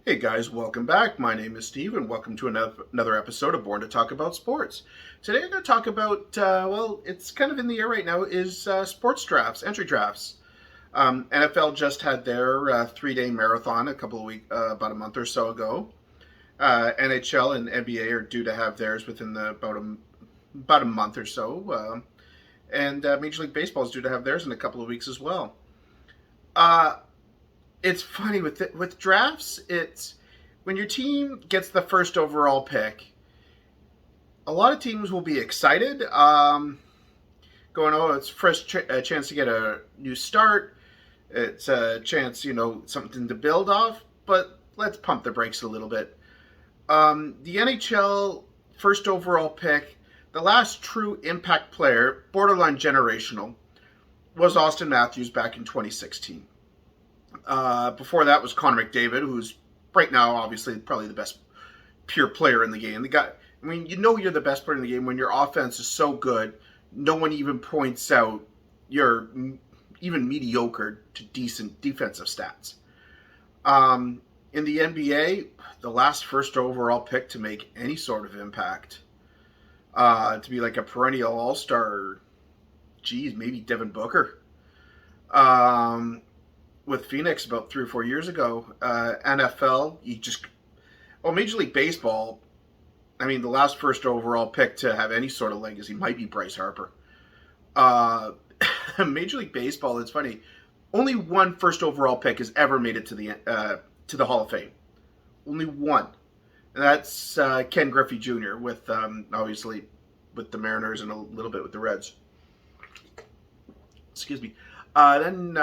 Hey guys, welcome back. My name is Steve, and welcome to another episode of Born to Talk About Sports. Today I'm going to talk about, it's kind of in the air right now, is sports drafts, entry drafts. NFL just had their 3-day marathon about a month or so ago. NHL and NBA are due to have theirs within about a month or so. And Major League Baseball is due to have theirs in a couple of weeks as well. It's funny with drafts. It's when your team gets the first overall pick. A lot of teams will be excited, going, "Oh, it's a chance to get a new start. It's a chance, something to build off." But let's pump the brakes a little bit. The NHL first overall pick, the last true impact player, borderline generational, was Austin Matthews back in 2016. Before that was Connor McDavid, who's right now obviously probably the best pure player in the game. You're the best player in the game when your offense is so good, no one even points out your even mediocre to decent defensive stats. In the NBA, the last first overall pick to make any sort of impact, to be like a perennial all-star, maybe Devin Booker. With Phoenix about 3 or 4 years ago. NFL, Major League Baseball, the last first overall pick to have any sort of legacy might be Bryce Harper. Major League Baseball, it's funny, only one first overall pick has ever made it to the Hall of Fame. Only one. And that's Ken Griffey Jr. with, obviously, with the Mariners and a little bit with the Reds. Excuse me. And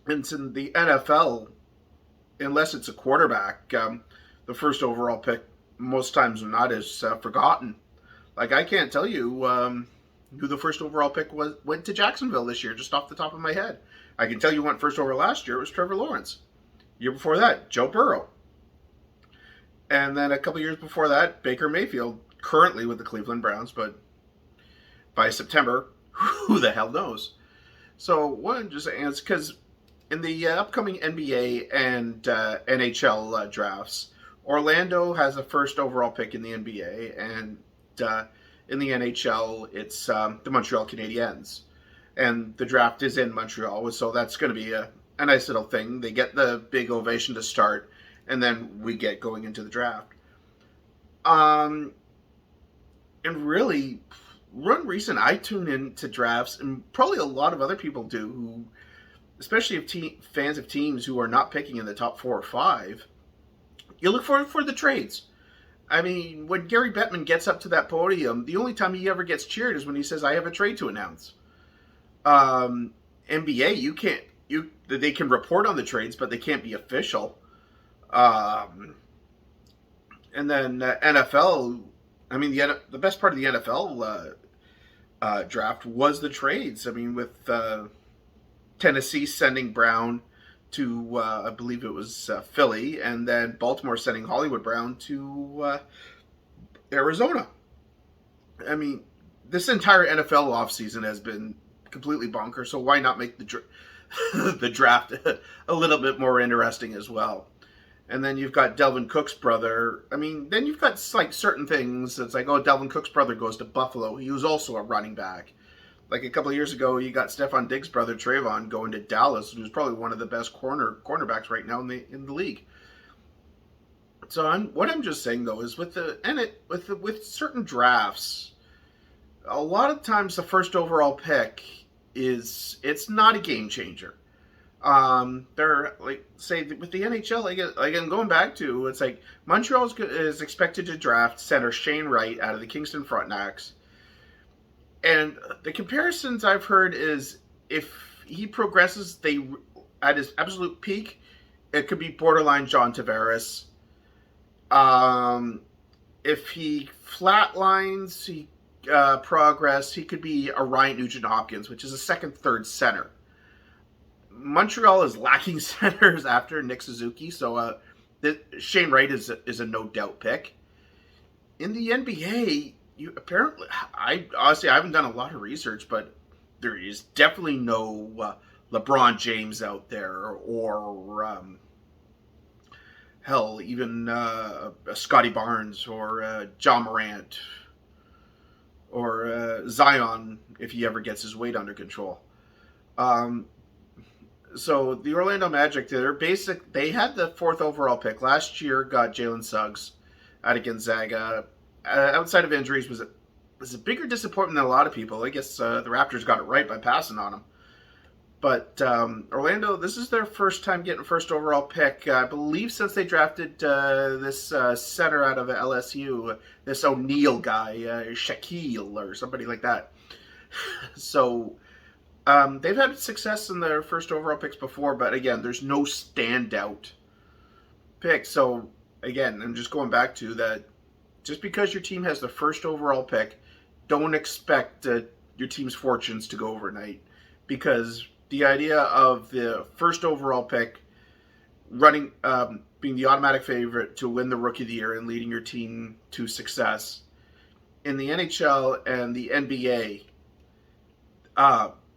in the NFL, unless it's a quarterback, the first overall pick most times or not is forgotten. Like, I can't tell you who the first overall pick went to Jacksonville this year, just off the top of my head. I can tell you went first overall last year. It was Trevor Lawrence. Year before that, Joe Burrow. And then a couple years before that, Baker Mayfield, currently with the Cleveland Browns, but by September, who the hell knows? So one just answers because in the upcoming NBA and NHL drafts, Orlando has a first overall pick in the NBA, and in the NHL, it's the Montreal Canadiens. And the draft is in Montreal, so that's going to be a nice little thing. They get the big ovation to start, and then we get going into the draft. And really, I tune into drafts, and probably a lot of other people do, who, especially if fans of teams who are not picking in the top 4 or 5, you look for the trades. When Gary Bettman gets up to that podium, the only time he ever gets cheered is when he says, "I have a trade to announce." NBA, they can report on the trades, but they can't be official. And then NFL, the best part of the NFL draft was the trades. With Tennessee sending Brown to, I believe it was Philly, and then Baltimore sending Hollywood Brown to Arizona. This entire NFL offseason has been completely bonkers, so why not make the draft a little bit more interesting as well? And then you've got Delvin Cook's brother. Then you've got like certain things. It's like, oh, Delvin Cook's brother goes to Buffalo. He was also a running back. Like a couple of years ago, you got Stephon Diggs' brother Trayvon going to Dallas, who's probably one of the best cornerbacks right now in the league. So what I'm just saying though is with certain drafts, a lot of times the first overall pick it's not a game changer. They're like, say with the NHL, like I'm going back to, it's like Montreal is expected to draft center Shane Wright out of the Kingston Frontenacs. And the comparisons I've heard is if he progresses at his absolute peak, it could be borderline John Tavares. If he flatlines, progress, he could be a Ryan Nugent-Hopkins, which is a second, third center. Montreal is lacking centers after Nick Suzuki, so Shane Wright is a no doubt pick. In the NBA, I haven't done a lot of research, but there is definitely no LeBron James out there, or hell, even Scotty Barnes or John Morant or Zion if he ever gets his weight under control. Um, so the Orlando Magic, they had the fourth overall pick last year. Got Jalen Suggs out of Gonzaga. Outside of injuries, was a bigger disappointment than a lot of people. I guess the Raptors got it right by passing on him. But Orlando, this is their first time getting first overall pick, I believe, since they drafted this center out of LSU, this O'Neal guy, Shaquille or somebody like that. So they've had success in their first overall picks before, but again, there's no standout pick. So again, I'm just going back to that. Just because your team has the first overall pick, don't expect your team's fortunes to go overnight, because the idea of the first overall pick running, being the automatic favorite to win the Rookie of the Year and leading your team to success in the NHL and the NBA.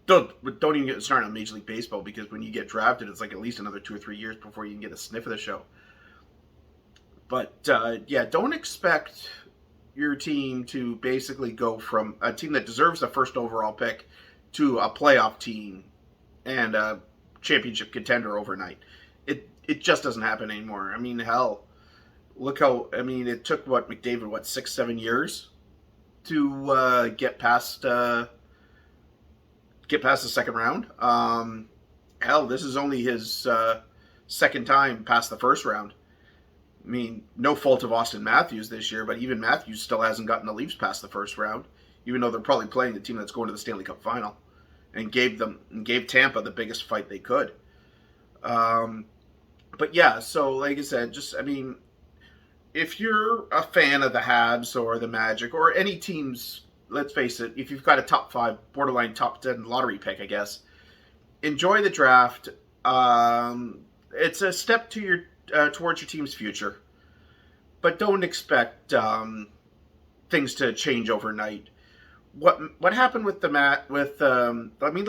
Don't even get started on Major League Baseball, because when you get drafted, it's like at least another 2 or 3 years before you can get a sniff of the show. But yeah, don't expect your team to basically go from a team that deserves the first overall pick to a playoff team and a championship contender overnight. It just doesn't happen anymore. I mean, hell, look how, I mean, it took McDavid 6-7 years to get past the second round. Hell, this is only his second time past the first round. I mean, no fault of Austin Matthews this year, but even Matthews still hasn't gotten the Leafs past the first round, even though they're probably playing the team that's going to the Stanley Cup final, and gave Tampa the biggest fight they could. But yeah, so like I said, if you're a fan of the Habs or the Magic or any teams, let's face it, if you've got a top 5, borderline top 10 lottery pick, I guess, enjoy the draft. It's a step to towards your team's future, but don't expect things to change overnight. What happened with the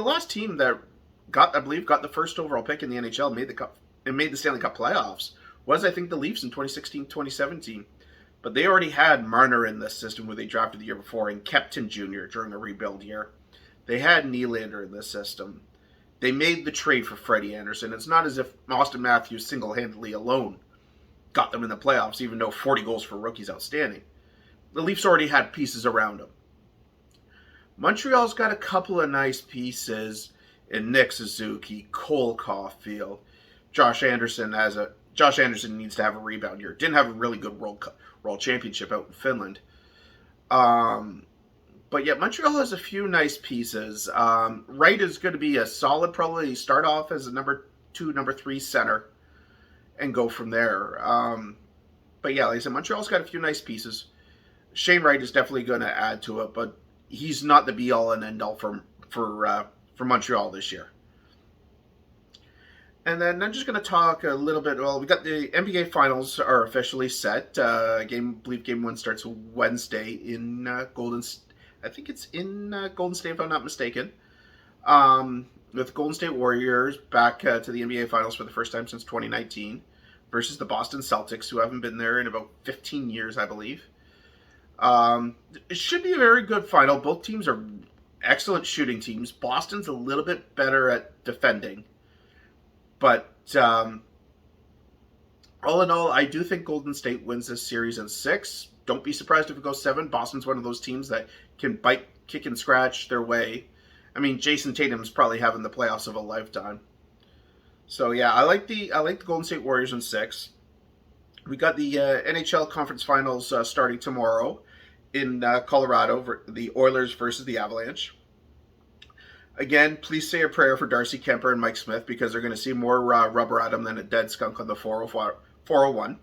last team that got the first overall pick in the NHL made the Stanley Cup playoffs was, I think, the Leafs in 2016-2017. But they already had Marner in the system, who they drafted the year before, and kept him Jr. during the rebuild year. They had Nylander in the system. They made the trade for Freddie Anderson. It's not as if Austin Matthews single-handedly alone got them in the playoffs, even though 40 goals for rookies outstanding. The Leafs already had pieces around them. Montreal's got a couple of nice pieces in Nick Suzuki, Cole Caulfield, Josh Anderson needs to have a rebound year. Didn't have a really good World Championship out in Finland. But yeah, Montreal has a few nice pieces. Wright is going to be a solid, probably start off as a number 2, number 3 center and go from there. But yeah, like I said, Montreal's got a few nice pieces. Shane Wright is definitely going to add to it, but he's not the be-all and end-all for Montreal this year. And then I'm just going to talk a little bit. Well, we got the NBA Finals are officially set. I believe Game 1 starts Wednesday in Golden. I think it's in Golden State, if I'm not mistaken. With Golden State Warriors back to the NBA Finals for the first time since 2019 versus the Boston Celtics, who haven't been there in about 15 years, I believe. It should be a very good final. Both teams are excellent shooting teams. Boston's a little bit better at defending. But all in all, I do think Golden State wins this series in 6. Don't be surprised if it goes 7. Boston's one of those teams that can bite, kick, and scratch their way. I mean, Jason Tatum's probably having the playoffs of a lifetime. So yeah, I like the Golden State Warriors in 6. We got the NHL Conference Finals starting tomorrow in Colorado, the Oilers versus the Avalanche. Again, please say a prayer for Darcy Kemper and Mike Smith, because they're going to see more rubber at them than a dead skunk on the 401.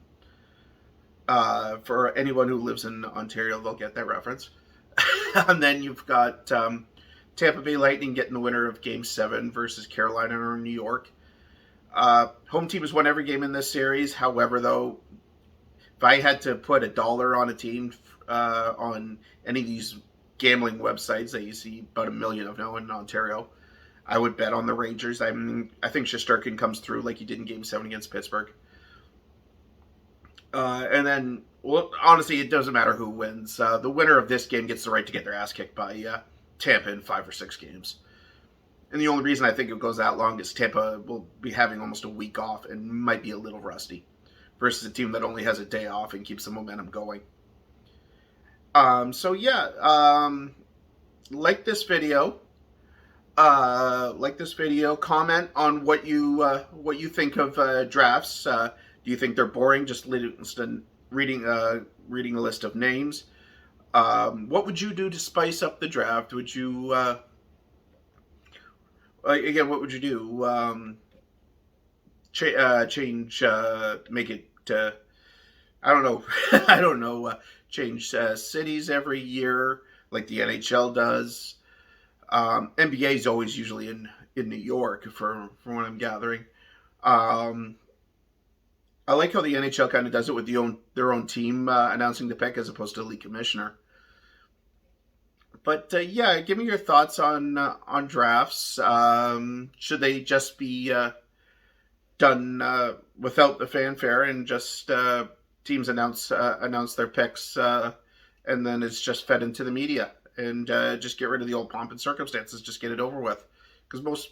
For anyone who lives in Ontario, they'll get that reference. And then you've got Tampa Bay Lightning getting the winner of Game 7 versus Carolina or New York. Home team has won every game in this series. However, though, if I had to put $1 on a team on any of these gambling websites that you see about 1 million of now in Ontario, I would bet on the Rangers. I think Shesterkin comes through like he did in Game 7 against Pittsburgh. And then, well, honestly, it doesn't matter who wins. The winner of this game gets the right to get their ass kicked by Tampa in 5 or 6 games. And the only reason I think it goes that long is Tampa will be having almost a week off and might be a little rusty versus a team that only has a day off and keeps the momentum going. So yeah, like this video. Like this video. Comment on what you think of drafts. Do you think they're boring? Just reading reading a list of names. What would you do to spice up the draft? Would you again? What would you do? Change, make it. I don't know. I don't know. Change cities every year, like the NHL does. NBA is always usually in New York, from what I'm gathering. Um, I like how the NHL kind of does it with their own team announcing the pick as opposed to the league commissioner. But yeah, give me your thoughts on drafts. Should they just be done without the fanfare and just teams announce their picks, and then it's just fed into the media, and just get rid of the old pomp and circumstances, just get it over with? Because most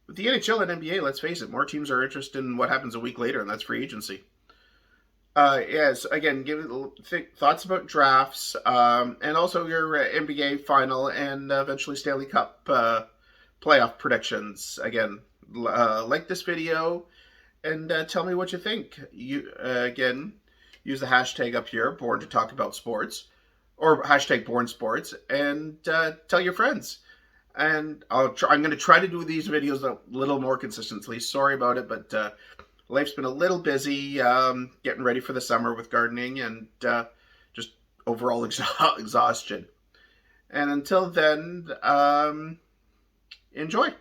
with the NHL and NBA, let's face it, more teams are interested in what happens a week later, and that's free agency. Yes, again, thoughts about drafts, and also your NBA final and eventually Stanley Cup playoff predictions. Again, like this video and tell me what you think. You again, use the hashtag up here, Born to Talk About Sports, or hashtag Born Sports, and tell your friends. And I'm going to try to do these videos a little more consistently. Sorry about it, but life's been a little busy, getting ready for the summer with gardening and just overall exhaustion. And until then, enjoy.